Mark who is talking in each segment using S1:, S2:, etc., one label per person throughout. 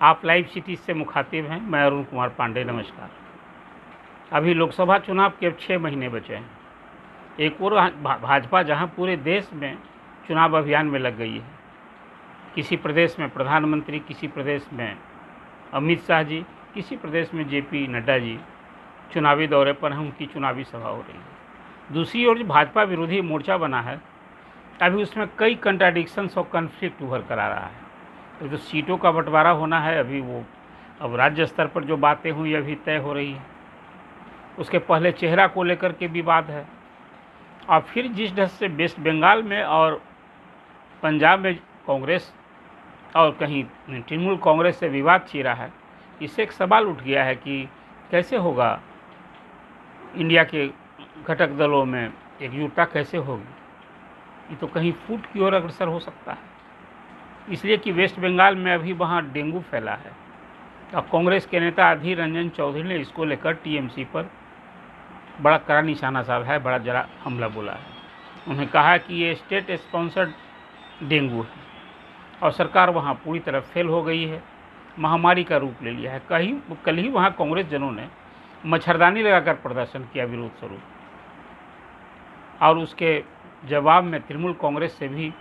S1: आप live city से मुखातिब हैं। मैं अरुण कुमार पांडे, नमस्कार। अभी लोकसभा चुनाव के अब 6 महीने बचे हैं। एक और भाजपा जहां पूरे देश में चुनाव अभियान में लग गई है, किसी प्रदेश में प्रधानमंत्री, किसी प्रदेश में अमित शाह जी, किसी प्रदेश में जेपी नड्डा जी चुनावी दौरे पर हैं, उनकी चुनावी सभा हो रही है। दूसरी ओर जो भाजपा विरोधी मोर्चा बना है, अभी उसमें कई कंट्राडिक्शंस और कन्फ्लिक्ट उभर कर आ रहा है। तो जो सीटों का बंटवारा होना है, अभी वो अब राज्य स्तर पर जो बातें हुई अभी तय हो रही है। उसके पहले चेहरा को लेकर के विवाद है, और फिर जिस ढंग से वेस्ट बंगाल में और पंजाब में कांग्रेस और कहीं तृणमूल कांग्रेस से विवाद छिड़ा है, इससे एक सवाल उठ गया है कि कैसे होगा इंडिया के घटक दलों में एकजुटता, कैसे होगी। ये तो कहीं फूट की ओर अग्रसर हो सकता है, इसलिए कि वेस्ट बंगाल में अभी वहाँ डेंगू फैला है। और कांग्रेस के नेता अधीर रंजन चौधरी ने इसको लेकर टीएमसी पर बड़ा कड़ा निशाना साधा है, बड़ा जरा हमला बोला है। उन्होंने कहा कि ये स्टेट स्पॉन्सर्ड डेंगू है और सरकार वहाँ पूरी तरह फेल हो गई है, महामारी का रूप ले लिया है। कल ही वहाँ कांग्रेस जनों ने मच्छरदानी लगाकर प्रदर्शन किया विरोध स्वरूप, और उसके जवाब में तृणमूल कांग्रेस से भी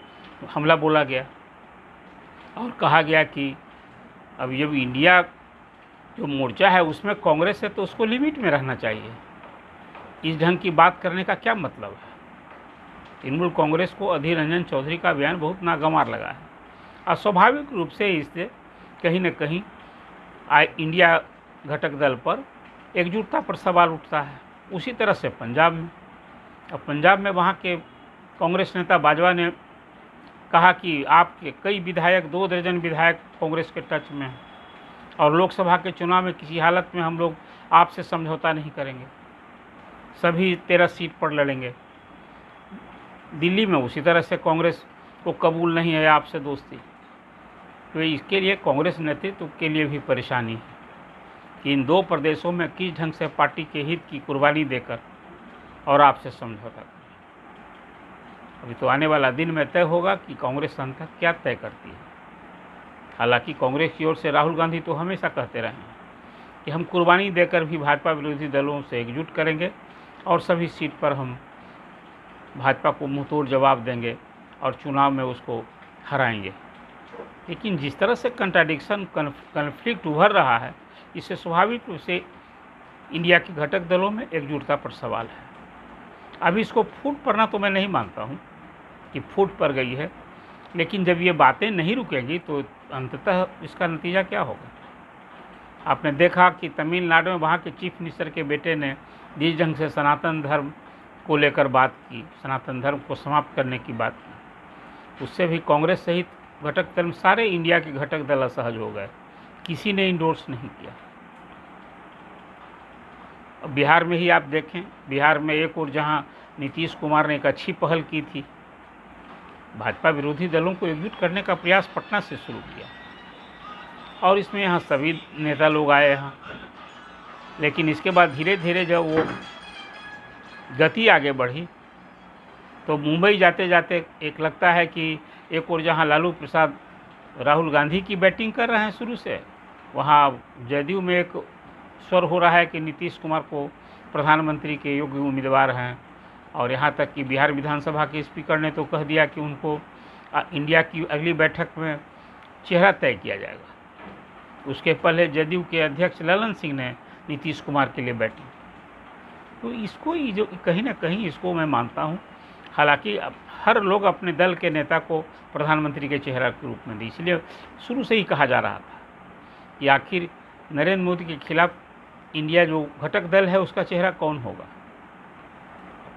S1: हमला बोला गया और कहा गया कि अब ये इंडिया जो मोर्चा है उसमें कांग्रेस है तो उसको लिमिट में रहना चाहिए। इस ढंग की बात करने का क्या मतलब है। तृणमूल कांग्रेस को अधीर रंजन चौधरी का बयान बहुत नागवार लगा है, और स्वाभाविक रूप से इससे कहीं न कहीं इंडिया घटक दल पर एकजुटता पर सवाल उठता है। उसी तरह से पंजाब में, अब पंजाब में वहाँ के कांग्रेस नेता बाजवा ने कहा कि आपके कई विधायक, 2 दर्जन विधायक कांग्रेस के टच में हैं, और लोकसभा के चुनाव में किसी हालत में हम लोग आपसे समझौता नहीं करेंगे, सभी 13 सीट पर लड़ेंगे। दिल्ली में उसी तरह से कांग्रेस को कबूल नहीं है आपसे दोस्ती। तो इसके लिए कांग्रेस नेतृत्व के लिए भी परेशानी है कि इन 2 प्रदेशों में किस ढंग से पार्टी के हित की कुर्बानी देकर और आपसे समझौता करें। अभी तो आने वाला दिन में तय होगा कि कांग्रेस अंततः क्या तय करती है। हालांकि कांग्रेस की ओर से राहुल गांधी तो हमेशा कहते रहे हैं कि हम कुर्बानी देकर भी भाजपा विरोधी दलों से एकजुट करेंगे और सभी सीट पर हम भाजपा को मुंहतोड़ जवाब देंगे और चुनाव में उसको हराएंगे। लेकिन जिस तरह से कंट्राडिक्शन, कन्फ्लिक्ट उभर रहा है, इससे स्वाभाविक रूप से इंडिया के घटक दलों में एकजुटता पर सवाल है। अभी इसको फूट पड़ना तो मैं नहीं मानता हूँ कि फूट पड़ गई है, लेकिन जब ये बातें नहीं रुकेंगी तो अंततः इसका नतीजा क्या होगा। आपने देखा कि तमिलनाडु में वहाँ के चीफ मिनिस्टर के बेटे ने जिस ढंग से सनातन धर्म को लेकर बात की, सनातन धर्म को समाप्त करने की बात की, उससे भी कांग्रेस सहित घटक दल, सारे इंडिया के घटक दल असहज हो गए, किसी ने इंडोर्स नहीं किया। बिहार में ही आप देखें, बिहार में एक और जहाँ नीतीश कुमार ने एक अच्छी पहल की थी, भाजपा विरोधी दलों को एकजुट करने का प्रयास पटना से शुरू किया, और इसमें यहाँ सभी नेता लोग आए यहाँ। लेकिन इसके बाद धीरे धीरे जब वो गति आगे बढ़ी तो मुंबई जाते जाते एक लगता है कि एक और जहाँ लालू प्रसाद राहुल गांधी की बैटिंग कर रहे हैं शुरू से, वहाँ जदयू में एक स्वर हो रहा है कि नीतीश कुमार को प्रधानमंत्री के योग्य उम्मीदवार हैं। और यहाँ तक कि बिहार विधानसभा के स्पीकर ने तो कह दिया कि उनको इंडिया की अगली बैठक में चेहरा तय किया जाएगा। उसके पहले जदयू के अध्यक्ष ललन सिंह ने नीतीश कुमार के लिए बैटिंग। तो इसको जो कहीं ना कहीं इसको मैं मानता हूँ। हालांकि हर लोग अपने दल के नेता को प्रधानमंत्री के चेहरा के रूप में दी, इसलिए शुरू से ही कहा जा रहा था कि आखिर नरेंद्र मोदी के खिलाफ इंडिया जो घटक दल है उसका चेहरा कौन होगा।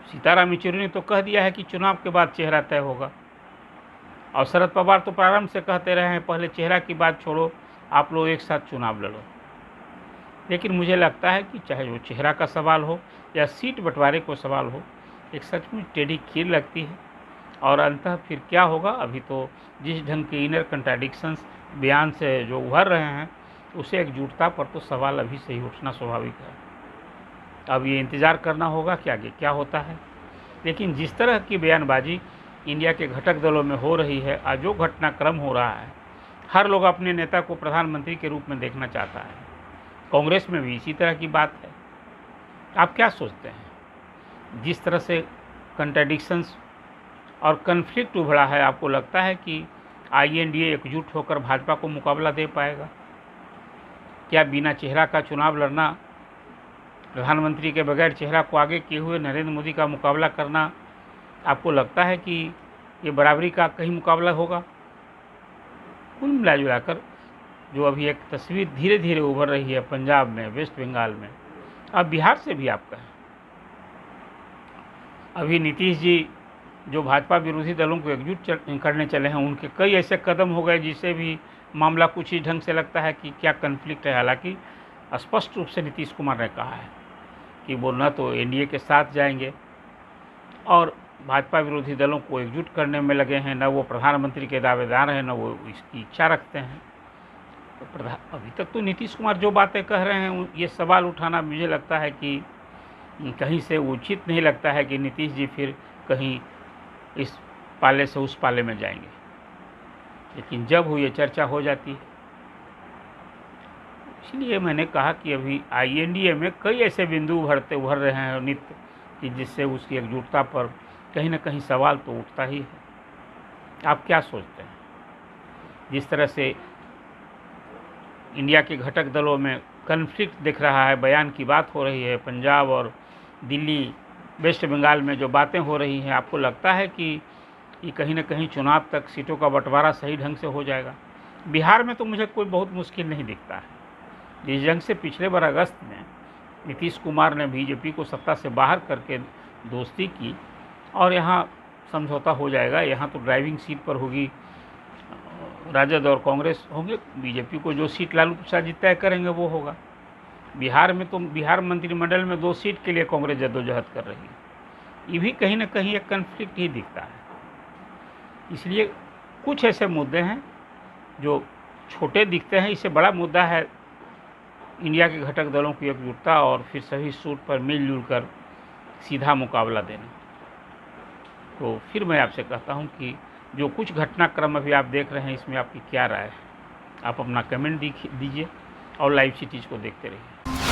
S1: सीताराम येचुरी ने तो कह दिया है कि चुनाव के बाद चेहरा तय होगा, और शरद पवार तो प्रारंभ से कहते रहे हैं पहले चेहरा की बात छोड़ो, आप लोग एक साथ चुनाव लड़ो। लेकिन मुझे लगता है कि चाहे वो चेहरा का सवाल हो या सीट बंटवारे को सवाल हो, एक सचमुच टेढ़ी खीर लगती है। और अंततः फिर क्या होगा, अभी तो जिस ढंग के इनर कंट्राडिक्शंस बयान से जो उभर रहे हैं, उसे एकजुटता पर तो सवाल अभी से ही उठना स्वाभाविक है। अब ये इंतज़ार करना होगा कि आगे क्या होता है। लेकिन जिस तरह की बयानबाजी इंडिया के घटक दलों में हो रही है, आज जो घटनाक्रम हो रहा है, हर लोग अपने नेता को प्रधानमंत्री के रूप में देखना चाहता है। कांग्रेस में भी इसी तरह की बात है। आप क्या सोचते हैं? जिस तरह से कंट्राडिक्शंस और कन्फ्लिक्ट उभरा है, आपको लगता है कि आईएनडीए एकजुट होकर भाजपा को मुकाबला दे पाएगा? क्या बिना चेहरा का चुनाव लड़ना, प्रधानमंत्री के बगैर चेहरा को आगे किए हुए नरेंद्र मोदी का मुकाबला करना, आपको लगता है कि ये बराबरी का कहीं मुकाबला होगा? कुल मिला जुलाकर जो अभी एक तस्वीर धीरे धीरे उभर रही है पंजाब में, वेस्ट बंगाल में, अब बिहार से भी आप कहें, अभी नीतीश जी जो भाजपा विरोधी दलों को एकजुट करने चले हैं, उनके कई ऐसे कदम हो गए जिससे भी मामला कुछ ही ढंग से लगता है कि क्या कन्फ्लिक्ट है। हालांकि स्पष्ट रूप से नीतीश कुमार ने कहा है कि वो न तो एनडीए के साथ जाएंगे और भाजपा विरोधी दलों को एकजुट करने में लगे हैं, न वो प्रधानमंत्री के दावेदार हैं, न वो इसकी इच्छा रखते हैं। तो अभी तक तो नीतीश कुमार जो बातें कह रहे हैं, ये सवाल उठाना मुझे लगता है कि कहीं से उचित नहीं लगता है कि नीतीश जी फिर कहीं इस पाले से उस पाले में जाएंगे। लेकिन जब हुई ये चर्चा हो जाती है, इसलिए मैंने कहा कि अभी आईएनडीए में कई ऐसे बिंदु उभर रहे हैं नित्य कि जिससे उसकी एकजुटता पर कहीं ना कहीं सवाल तो उठता ही है। आप क्या सोचते हैं? जिस तरह से इंडिया के घटक दलों में कन्फ्लिक्ट दिख रहा है, बयान की बात हो रही है, पंजाब और दिल्ली, वेस्ट बंगाल में जो बातें हो रही हैं, आपको लगता है कि ये कहीं ना कहीं चुनाव तक सीटों का बंटवारा सही ढंग से हो जाएगा? बिहार में तो मुझे कोई बहुत मुश्किल नहीं दिखता है। जिस ढंग से पिछले बार अगस्त में नीतीश कुमार ने बीजेपी को सत्ता से बाहर करके दोस्ती की और यहाँ समझौता हो जाएगा, यहाँ तो ड्राइविंग सीट पर होगी राजद और कांग्रेस होंगे, बीजेपी को जो सीट लालू प्रसाद जी तय करेंगे वो होगा। बिहार में तो बिहार मंत्रिमंडल में 2 सीट के लिए कांग्रेस जद्दोजहद कर रही है। ये भी कहीं ना कहीं एक कन्फ्लिक्ट ही दिखता है। इसलिए कुछ ऐसे मुद्दे हैं जो छोटे दिखते हैं, इससे बड़ा मुद्दा है इंडिया के घटक दलों की एकजुटता और फिर सभी सूट पर मिलजुल कर सीधा मुकाबला देना। तो फिर मैं आपसे कहता हूं कि जो कुछ घटनाक्रम अभी आप देख रहे हैं, इसमें आपकी क्या राय है? आप अपना कमेंट दीजिए और लाइव सिटीज़ को देखते रहिए।